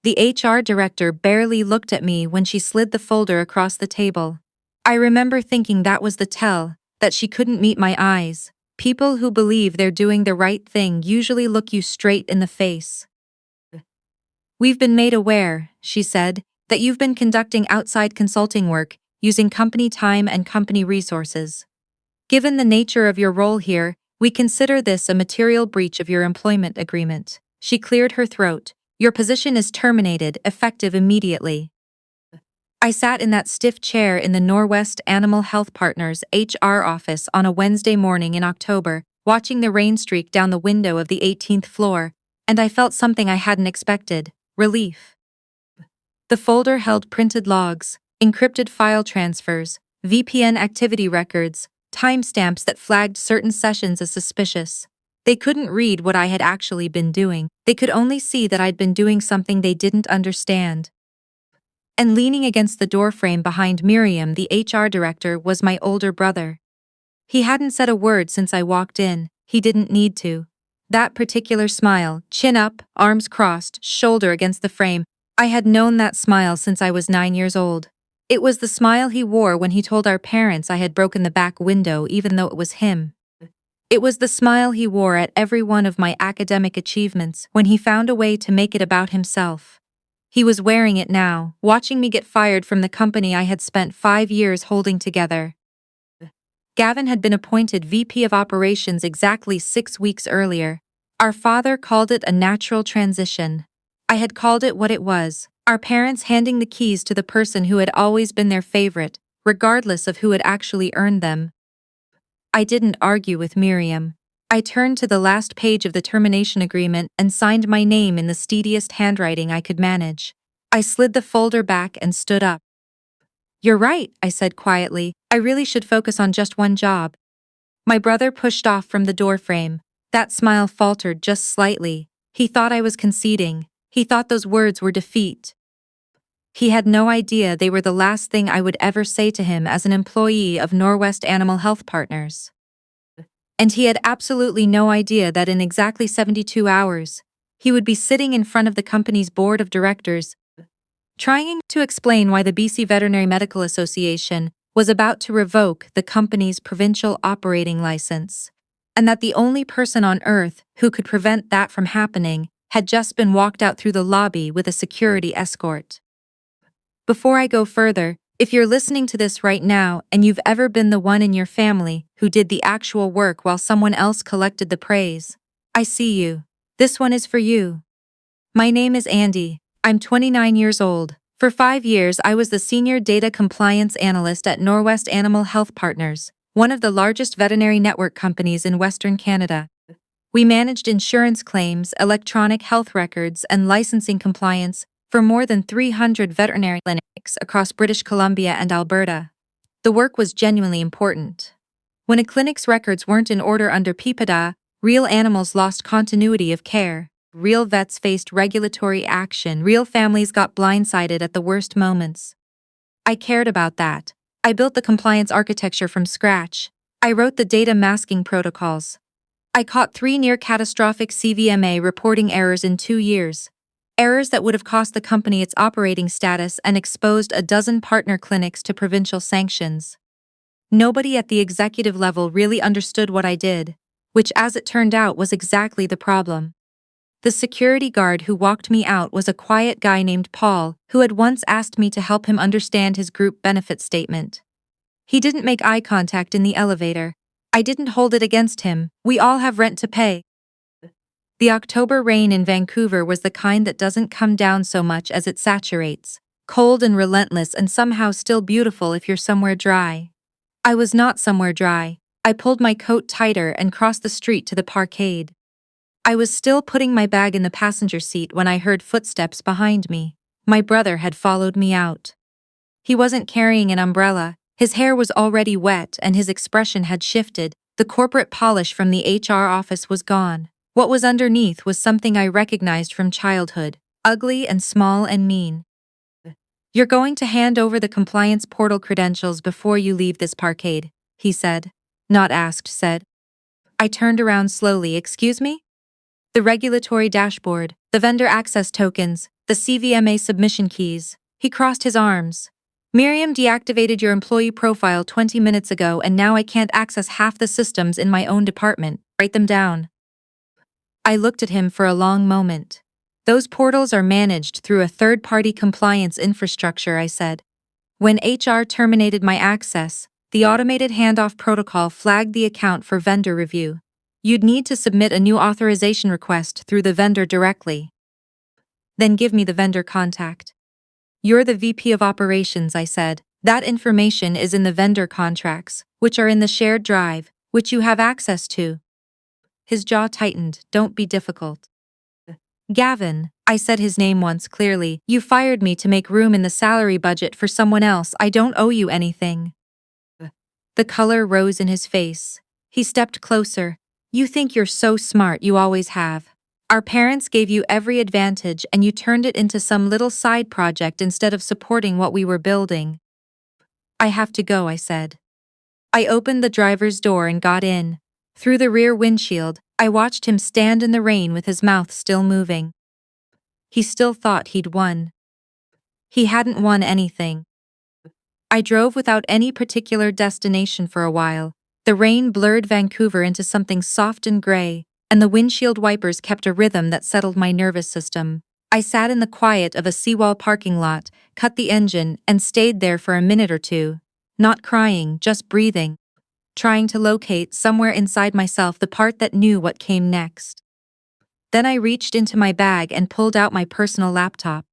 The HR director barely looked at me when she slid the folder across the table. I remember thinking that was the tell, that she couldn't meet my eyes. People who believe they're doing the right thing usually look you straight in the face. "We've been made aware," she said, "that you've been conducting outside consulting work using company time and company resources. Given the nature of your role here, we consider this a material breach of your employment agreement." She cleared her throat. "Your position is terminated, effective immediately." I sat in that stiff chair in the Norwest Animal Health Partners HR office on a Wednesday morning in October, watching the rain streak down the window of the 18th floor, and I felt something I hadn't expected: relief. The folder held printed logs, encrypted file transfers, VPN activity records, timestamps that flagged certain sessions as suspicious. They couldn't read what I had actually been doing. They could only see that I'd been doing something they didn't understand. And leaning against the doorframe behind Miriam, the HR director, was my older brother. He hadn't said a word since I walked in. He didn't need to. That particular smile, chin up, arms crossed, shoulder against the frame, I had known that smile since I was 9 years old. It was the smile he wore when he told our parents I had broken the back window even though it was him. It was the smile he wore at every one of my academic achievements when he found a way to make it about himself. He was wearing it now, watching me get fired from the company I had spent 5 years holding together. Gavin had been appointed VP of Operations exactly 6 weeks earlier. Our father called it a natural transition. I had called it what it was: our parents handing the keys to the person who had always been their favorite, regardless of who had actually earned them. I didn't argue with Miriam. I turned to the last page of the termination agreement and signed my name in the steadiest handwriting I could manage. I slid the folder back and stood up. "You're right," I said quietly. "I really should focus on just one job." My brother pushed off from the doorframe. That smile faltered just slightly. He thought I was conceding. He thought those words were defeat. He had no idea they were the last thing I would ever say to him as an employee of Norwest Animal Health Partners. And he had absolutely no idea that in exactly 72 hours, he would be sitting in front of the company's board of directors, trying to explain why the BC Veterinary Medical Association was about to revoke the company's provincial operating license, and that the only person on earth who could prevent that from happening had just been walked out through the lobby with a security escort. Before I go further, if you're listening to this right now and you've ever been the one in your family who did the actual work while someone else collected the praise, I see you. This one is for you. My name is Andie. I'm 29 years old. For 5 years I was the Senior Data Compliance Analyst at Norwest Animal Health Partners, one of the largest veterinary network companies in Western Canada. We managed insurance claims, electronic health records, and licensing compliance for more than 300 veterinary clinics across British Columbia and Alberta. The work was genuinely important. When a clinic's records weren't in order under PIPEDA, real animals lost continuity of care, real vets faced regulatory action, real families got blindsided at the worst moments. I cared about that. I built the compliance architecture from scratch. I wrote the data masking protocols. I caught 3 near-catastrophic CVMA reporting errors in 2 years. Errors that would have cost the company its operating status and exposed a dozen partner clinics to provincial sanctions. Nobody at the executive level really understood what I did, which as it turned out was exactly the problem. The security guard who walked me out was a quiet guy named Paul, who had once asked me to help him understand his group benefit statement. He didn't make eye contact in the elevator. I didn't hold it against him. We all have rent to pay. The October rain in Vancouver was the kind that doesn't come down so much as it saturates, cold and relentless and somehow still beautiful if you're somewhere dry. I was not somewhere dry. I pulled my coat tighter and crossed the street to the parkade. I was still putting my bag in the passenger seat when I heard footsteps behind me. My brother had followed me out. He wasn't carrying an umbrella. His hair was already wet and his expression had shifted. The corporate polish from the HR office was gone. What was underneath was something I recognized from childhood, ugly and small and mean. "You're going to hand over the compliance portal credentials before you leave this parkade," he said. Not asked, said. I turned around slowly. "Excuse me?" "The regulatory dashboard, the vendor access tokens, The CVMA submission keys. He crossed his arms. Miriam deactivated your employee profile 20 minutes ago and now I can't access half the systems in my own department. Write them down. I looked at him for a long moment. Those portals are managed through a third-party compliance infrastructure, I said. When HR terminated my access, the automated handoff protocol flagged the account for vendor review. You'd need to submit a new authorization request through the vendor directly. Then give me the vendor contact. You're the VP of Operations, I said. That information is in the vendor contracts, which are in the shared drive, which you have access to. His jaw tightened. Don't be difficult. Gavin, I said his name once clearly. You fired me to make room in the salary budget for someone else. I don't owe you anything. The color rose in his face. He stepped closer. You think you're so smart, you always have. Our parents gave you every advantage and you turned it into some little side project instead of supporting what we were building. I have to go, I said. I opened the driver's door and got in. Through the rear windshield, I watched him stand in the rain with his mouth still moving. He still thought he'd won. He hadn't won anything. I drove without any particular destination for a while. The rain blurred Vancouver into something soft and gray, and the windshield wipers kept a rhythm that settled my nervous system. I sat in the quiet of a seawall parking lot, cut the engine, and stayed there for a minute or two. Not crying, just breathing. Trying to locate somewhere inside myself the part that knew what came next. Then I reached into my bag and pulled out my personal laptop.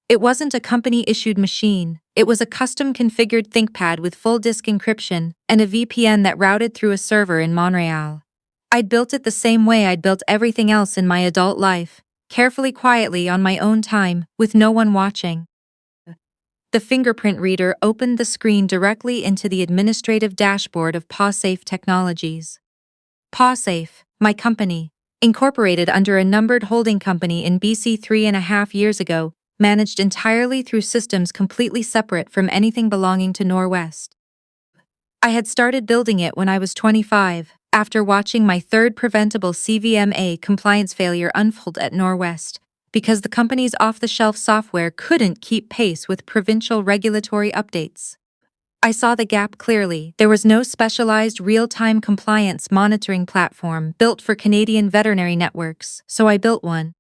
It wasn't a company-issued machine, it was a custom-configured ThinkPad with full disk encryption and a VPN that routed through a server in Montreal. I'd built it the same way I'd built everything else in my adult life, carefully, quietly, on my own time, with no one watching. The fingerprint reader opened the screen directly into the administrative dashboard of PawSafe Technologies. PawSafe, my company, incorporated under a numbered holding company in BC 3.5 years ago, managed entirely through systems completely separate from anything belonging to Norwest. I had started building it when I was 25, after watching my third preventable CVMA compliance failure unfold at Norwest, because the company's off-the-shelf software couldn't keep pace with provincial regulatory updates. I saw the gap clearly. There was no specialized real-time compliance monitoring platform built for Canadian veterinary networks, so I built one.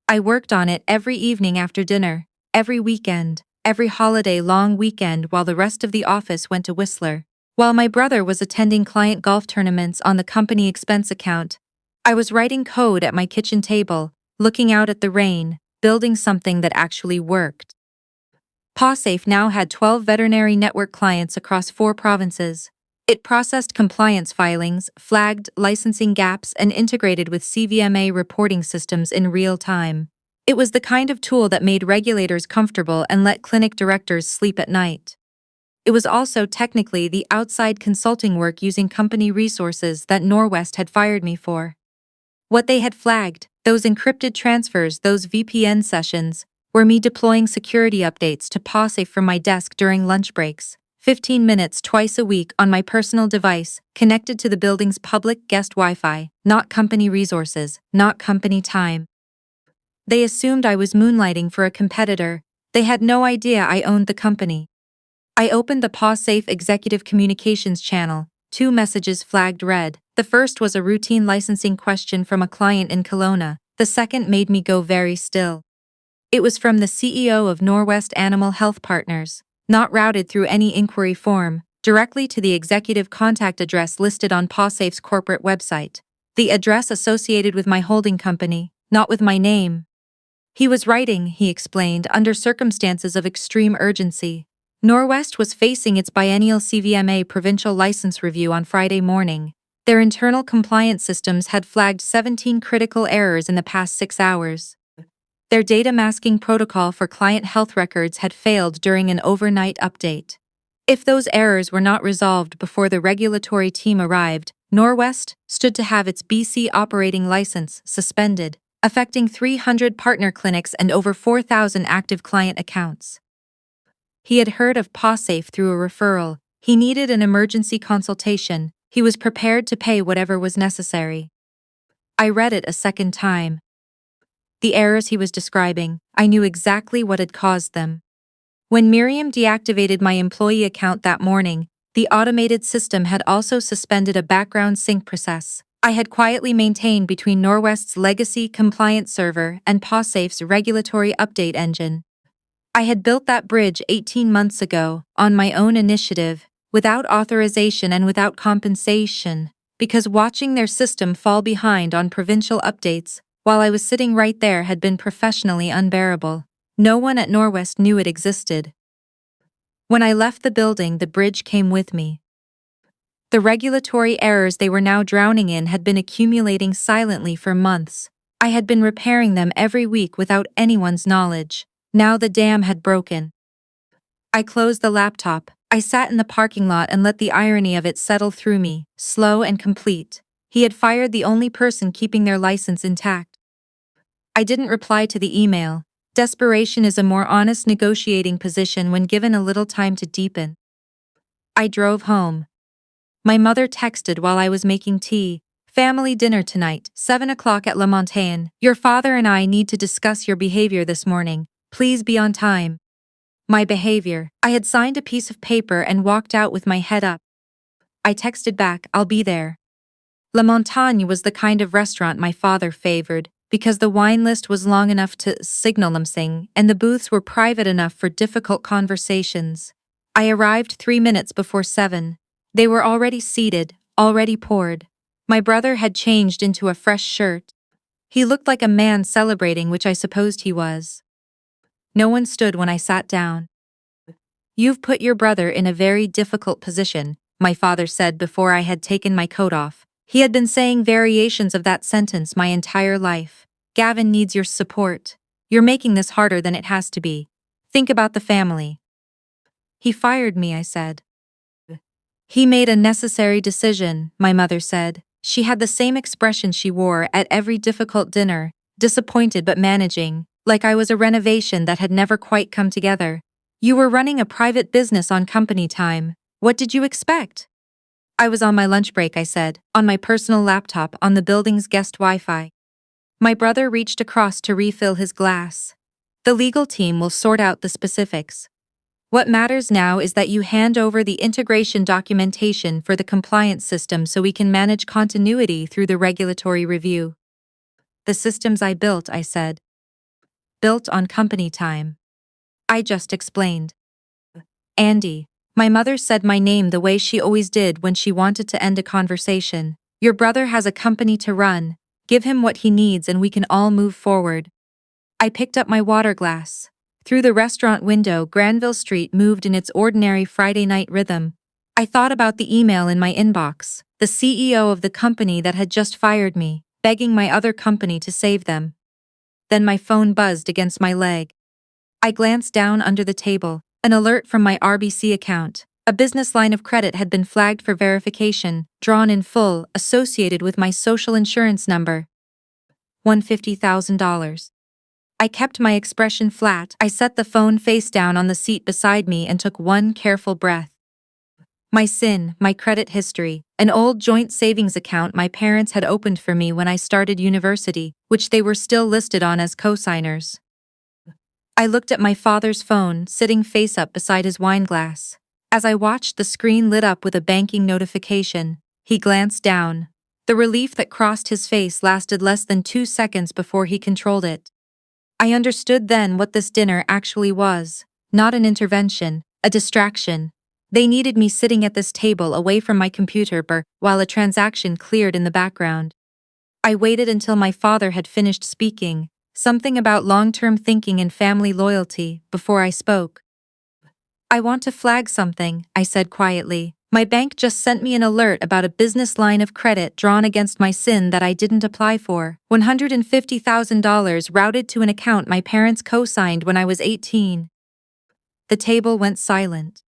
I worked on it every evening after dinner, every weekend, every holiday-long weekend while the rest of the office went to Whistler. While my brother was attending client golf tournaments on the company expense account, I was writing code at my kitchen table, looking out at the rain, building something that actually worked. PawSafe now had 12 veterinary network clients across 4 provinces. It processed compliance filings, flagged licensing gaps, and integrated with CVMA reporting systems in real time. It was the kind of tool that made regulators comfortable and let clinic directors sleep at night. It was also technically the outside consulting work using company resources that Norwest had fired me for. What they had flagged, those encrypted transfers, those VPN sessions, were me deploying security updates to PawSafe from my desk during lunch breaks, 15 minutes twice a week on my personal device, connected to the building's public guest Wi-Fi, not company resources, not company time. They assumed I was moonlighting for a competitor. They had no idea I owned the company. I opened the PawSafe Executive Communications channel. 2 messages flagged red. The first was a routine licensing question from a client in Kelowna. The second made me go very still. It was from the CEO of Norwest Animal Health Partners, not routed through any inquiry form, directly to the executive contact address listed on PawSafe's corporate website. The address associated with my holding company, not with my name. He was writing, he explained, under circumstances of extreme urgency. Norwest was facing its biennial CVMA provincial license review on Friday morning. Their internal compliance systems had flagged 17 critical errors in the past 6 hours. Their data masking protocol for client health records had failed during an overnight update. If those errors were not resolved before the regulatory team arrived, Norwest stood to have its BC operating license suspended, affecting 300 partner clinics and over 4,000 active client accounts. He had heard of PawSafe through a referral. He needed an emergency consultation. He was prepared to pay whatever was necessary. I read it a second time. The errors he was describing, I knew exactly what had caused them. When Miriam deactivated my employee account that morning, the automated system had also suspended a background sync process I had quietly maintained between Norwest's legacy compliance server and PawSafe's regulatory update engine. I had built that bridge 18 months ago, on my own initiative, without authorization and without compensation, because watching their system fall behind on provincial updates while I was sitting right there had been professionally unbearable. No one at Norwest knew it existed. When I left the building, the bridge came with me. The regulatory errors they were now drowning in had been accumulating silently for months. I had been repairing them every week without anyone's knowledge. Now the dam had broken. I closed the laptop. I sat in the parking lot and let the irony of it settle through me, slow and complete. He had fired the only person keeping their license intact. I didn't reply to the email. Desperation is a more honest negotiating position when given a little time to deepen. I drove home. My mother texted while I was making tea. Family dinner tonight, 7 o'clock at La Montagne. Your father and I need to discuss your behavior this morning. Please be on time. My behavior. I had signed a piece of paper and walked out with my head up. I texted back, I'll be there. La Montagne was the kind of restaurant my father favored, because the wine list was long enough to signal something, and the booths were private enough for difficult conversations. I arrived 3 minutes before 7. They were already seated, already poured. My brother had changed into a fresh shirt. He looked like a man celebrating, which I supposed he was. No one stood when I sat down. You've put your brother in a very difficult position, my father said before I had taken my coat off. He had been saying variations of that sentence my entire life. Gavin needs your support. You're making this harder than it has to be. Think about the family. He fired me, I said. He made a necessary decision, my mother said. She had the same expression she wore at every difficult dinner, disappointed but managing, like I was a renovation that had never quite come together. You were running a private business on company time. What did you expect? I was on my lunch break, I said, on my personal laptop on the building's guest Wi-Fi. My brother reached across to refill his glass. The legal team will sort out the specifics. What matters now is that you hand over the integration documentation for the compliance system so we can manage continuity through the regulatory review. The systems I built, I said. Built on company time. I just explained. Andie. My mother said my name the way she always did when she wanted to end a conversation. Your brother has a company to run. Give him what he needs and we can all move forward. I picked up my water glass. Through the restaurant window, Granville Street moved in its ordinary Friday night rhythm. I thought about the email in my inbox, the CEO of the company that had just fired me, begging my other company to save them. Then my phone buzzed against my leg. I glanced down under the table, an alert from my RBC account. A business line of credit had been flagged for verification, drawn in full, associated with my social insurance number. $150,000. I kept my expression flat. I set the phone face down on the seat beside me and took one careful breath. My sin, my credit history, an old joint savings account my parents had opened for me when I started university, which they were still listed on as co-signers. I looked at my father's phone, sitting face up beside his wine glass. As I watched, the screen lit up with a banking notification. He glanced down. The relief that crossed his face lasted less than 2 seconds before he controlled it. I understood then what this dinner actually was. Not an intervention, a distraction. They needed me sitting at this table away from my computer while a transaction cleared in the background. I waited until my father had finished speaking, something about long-term thinking and family loyalty, before I spoke. I want to flag something, I said quietly. My bank just sent me an alert about a business line of credit drawn against my sin that I didn't apply for. $150,000 routed to an account my parents co-signed when I was 18. The table went silent.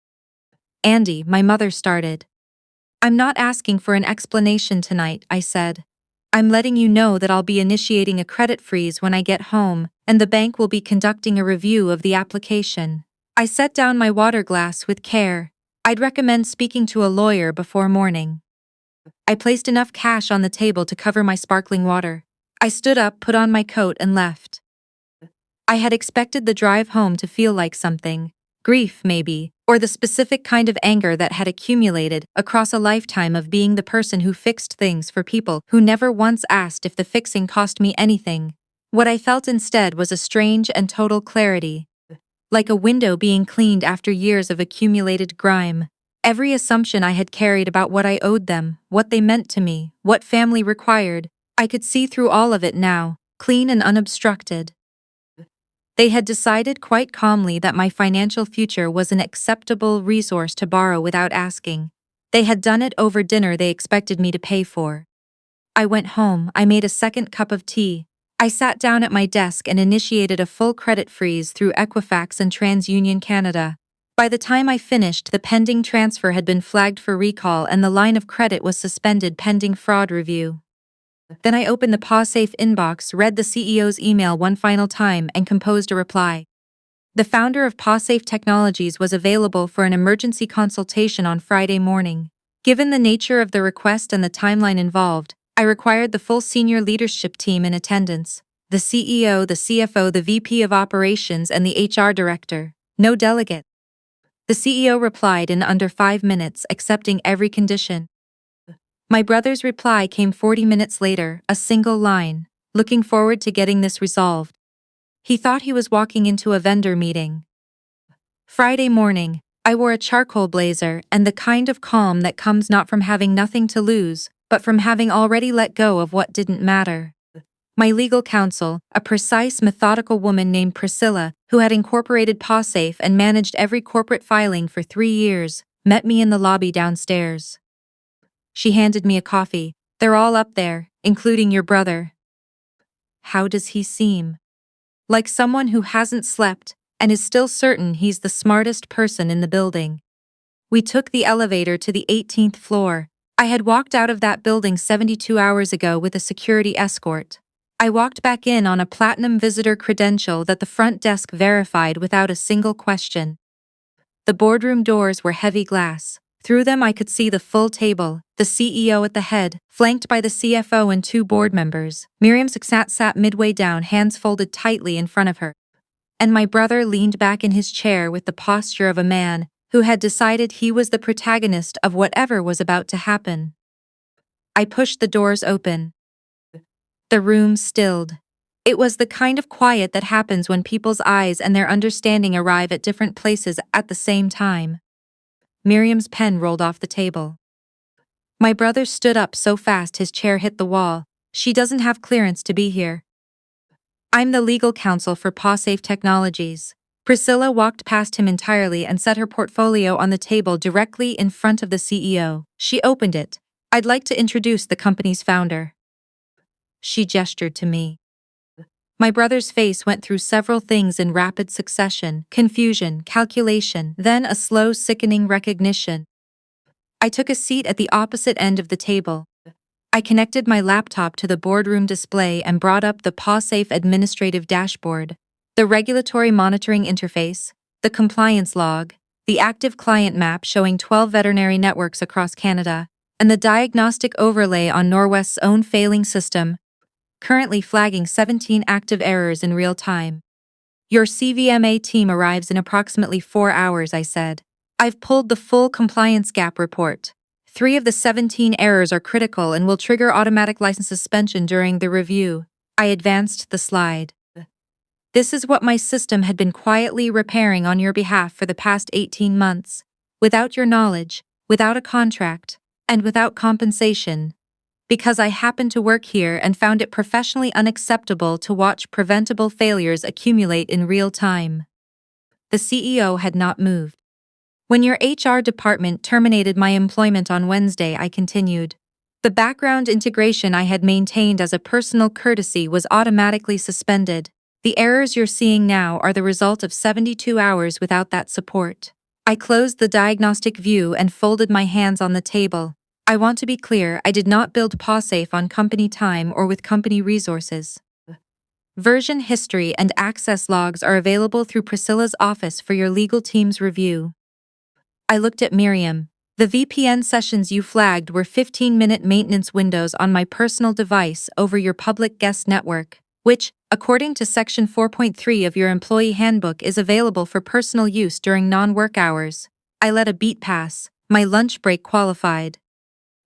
Andie, my mother started. I'm not asking for an explanation tonight, I said. I'm letting you know that I'll be initiating a credit freeze when I get home, and the bank will be conducting a review of the application. I set down my water glass with care. I'd recommend speaking to a lawyer before morning. I placed enough cash on the table to cover my sparkling water. I stood up, put on my coat, and left. I had expected the drive home to feel like something, grief maybe, or the specific kind of anger that had accumulated across a lifetime of being the person who fixed things for people who never once asked if the fixing cost me anything. What I felt instead was a strange and total clarity. Like a window being cleaned after years of accumulated grime. Every assumption I had carried about what I owed them, what they meant to me, what family required, I could see through all of it now, clean and unobstructed. They had decided quite calmly that my financial future was an acceptable resource to borrow without asking. They had done it over dinner they expected me to pay for. I went home, I made a second cup of tea. I sat down at my desk and initiated a full credit freeze through Equifax and TransUnion Canada. By the time I finished, the pending transfer had been flagged for recall and the line of credit was suspended pending fraud review. Then I opened the PawSafe inbox, read the CEO's email one final time, and composed a reply. The founder of PawSafe Technologies was available for an emergency consultation on Friday morning. Given the nature of the request and the timeline involved, I required the full senior leadership team in attendance: the CEO, the CFO, the VP of Operations, and the HR director. No delegate. The CEO replied in under 5 minutes, accepting every condition. My brother's reply came 40 minutes later, a single line: looking forward to getting this resolved. He thought he was walking into a vendor meeting. Friday morning, I wore a charcoal blazer and the kind of calm that comes not from having nothing to lose, but from having already let go of what didn't matter. My legal counsel, a precise, methodical woman named Priscilla, who had incorporated PawSafe and managed every corporate filing for 3 years, met me in the lobby downstairs. She handed me a coffee. They're all up there, including your brother. How does he seem? Like someone who hasn't slept and is still certain he's the smartest person in the building. We took the elevator to the 18th floor. I had walked out of that building 72 hours ago with a security escort. I walked back in on a platinum visitor credential that the front desk verified without a single question. The boardroom doors were heavy glass. Through them I could see the full table, the CEO at the head, flanked by the CFO and 2 board members. Miriam sat midway down, hands folded tightly in front of her. And my brother leaned back in his chair with the posture of a man who had decided he was the protagonist of whatever was about to happen. I pushed the doors open. The room stilled. It was the kind of quiet that happens when people's eyes and their understanding arrive at different places at the same time. Miriam's pen rolled off the table. My brother stood up so fast his chair hit the wall. She doesn't have clearance to be here. I'm the legal counsel for PawSafe Technologies. Priscilla walked past him entirely and set her portfolio on the table directly in front of the CEO. She opened it. I'd like to introduce the company's founder. She gestured to me. My brother's face went through several things in rapid succession: confusion, calculation, then a slow, sickening recognition. I took a seat at the opposite end of the table. I connected my laptop to the boardroom display and brought up the PawSafe administrative dashboard, the regulatory monitoring interface, the compliance log, the active client map showing 12 veterinary networks across Canada, and the diagnostic overlay on Norwest's own failing system, currently flagging 17 active errors in real time. Your CVMA team arrives in approximately 4 hours, I said. I've pulled the full compliance gap report. 3 of the 17 errors are critical and will trigger automatic license suspension during the review. I advanced the slide. This is what my system had been quietly repairing on your behalf for the past 18 months. Without your knowledge, without a contract, and without compensation. Because I happened to work here and found it professionally unacceptable to watch preventable failures accumulate in real time. The CEO had not moved. When your HR department terminated my employment on Wednesday, I continued. The background integration I had maintained as a personal courtesy was automatically suspended. The errors you're seeing now are the result of 72 hours without that support. I closed the diagnostic view and folded my hands on the table. I want to be clear, I did not build PawSafe on company time or with company resources. Version history and access logs are available through Priscilla's office for your legal team's review. I looked at Miriam. The VPN sessions you flagged were 15-minute maintenance windows on my personal device over your public guest network, which, according to Section 4.3 of your employee handbook, is available for personal use during non-work hours. I let a beat pass. My lunch break qualified.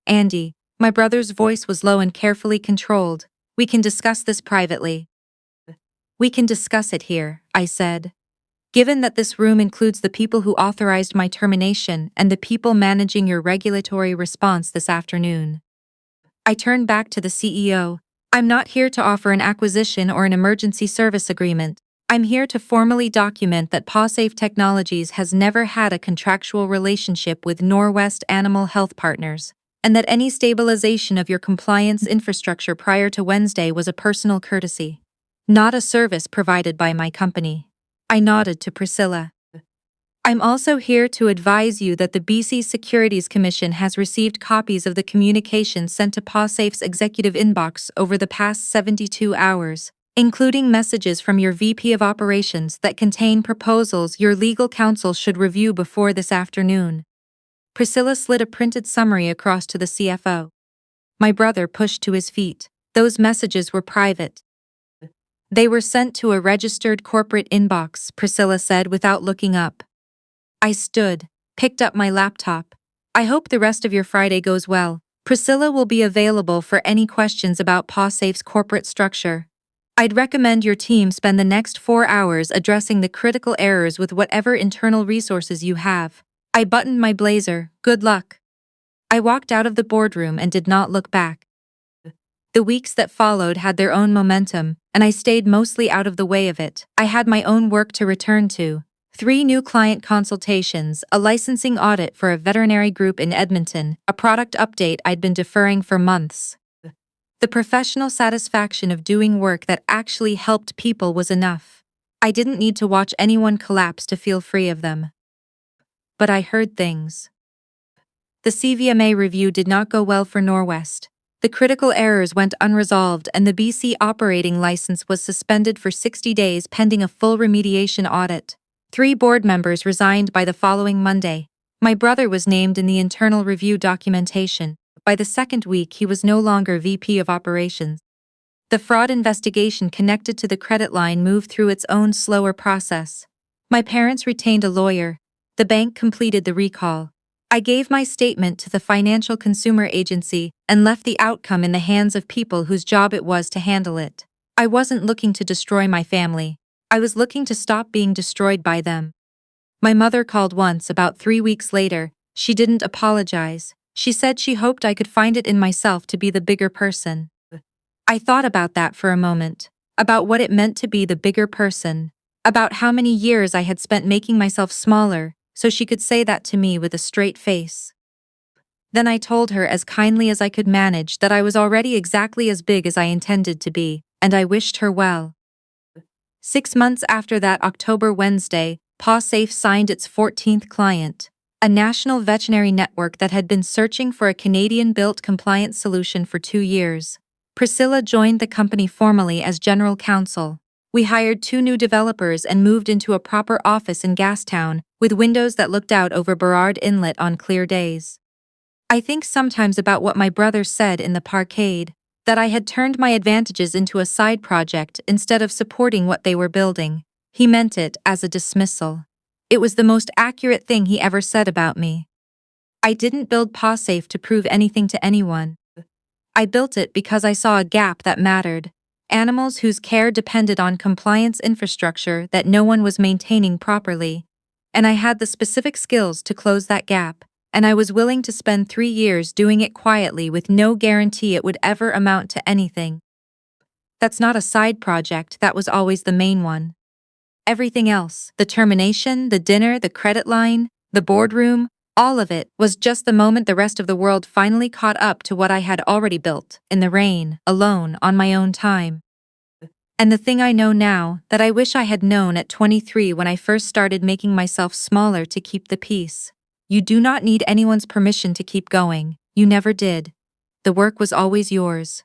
Andie, my brother's voice was low and carefully controlled. We can discuss this privately. We can discuss it here, I said. Given that this room includes the people who authorized my termination and the people managing your regulatory response this afternoon. I turned back to the CEO. I'm not here to offer an acquisition or an emergency service agreement. I'm here to formally document that PawSafe Technologies has never had a contractual relationship with Norwest Animal Health Partners, and that any stabilization of your compliance infrastructure prior to Wednesday was a personal courtesy, not a service provided by my company. I nodded to Priscilla. I'm also here to advise you that the BC Securities Commission has received copies of the communications sent to PawSafe's executive inbox over the past 72 hours, including messages from your VP of Operations that contain proposals your legal counsel should review before this afternoon. Priscilla slid a printed summary across to the CFO. My brother pushed to his feet. Those messages were private. They were sent to a registered corporate inbox, Priscilla said without looking up. I stood, picked up my laptop. I hope the rest of your Friday goes well. Priscilla will be available for any questions about PawSafe's corporate structure. I'd recommend your team spend the next 4 hours addressing the critical errors with whatever internal resources you have. I buttoned my blazer. Good luck. I walked out of the boardroom and did not look back. The weeks that followed had their own momentum, and I stayed mostly out of the way of it. I had my own work to return to. 3 new client consultations, a licensing audit for a veterinary group in Edmonton, a product update I'd been deferring for months. The professional satisfaction of doing work that actually helped people was enough. I didn't need to watch anyone collapse to feel free of them. But I heard things. The CVMA review did not go well for Norwest. The critical errors went unresolved and the BC operating license was suspended for 60 days pending a full remediation audit. 3 board members resigned by the following Monday. My brother was named in the internal review documentation. By the second week, he was no longer VP of Operations. The fraud investigation connected to the credit line moved through its own slower process. My parents retained a lawyer. The bank completed the recall. I gave my statement to the Financial Consumer Agency and left the outcome in the hands of people whose job it was to handle it. I wasn't looking to destroy my family. I was looking to stop being destroyed by them. My mother called once about 3 weeks later. She didn't apologize. She said she hoped I could find it in myself to be the bigger person. I thought about that for a moment, about what it meant to be the bigger person, about how many years I had spent making myself smaller, so she could say that to me with a straight face. Then I told her as kindly as I could manage that I was already exactly as big as I intended to be, and I wished her well. 6 months after that October Wednesday, PawSafe signed its 14th client, a national veterinary network that had been searching for a Canadian-built compliance solution for 2 years. Priscilla joined the company formally as general counsel. We hired 2 new developers and moved into a proper office in Gastown, with windows that looked out over Burrard Inlet on clear days. I think sometimes about what my brother said in the parkade, that I had turned my advantages into a side project instead of supporting what they were building. He meant it as a dismissal. It was the most accurate thing he ever said about me. I didn't build PawSafe to prove anything to anyone. I built it because I saw a gap that mattered. Animals whose care depended on compliance infrastructure that no one was maintaining properly. And I had the specific skills to close that gap, and I was willing to spend 3 years doing it quietly with no guarantee it would ever amount to anything. That's not a side project, that was always the main one. Everything else, the termination, the dinner, the credit line, the boardroom, all of it was just the moment the rest of the world finally caught up to what I had already built, in the rain, alone, on my own time. And the thing I know now, that I wish I had known at 23 when I first started making myself smaller to keep the peace. You do not need anyone's permission to keep going. You never did. The work was always yours.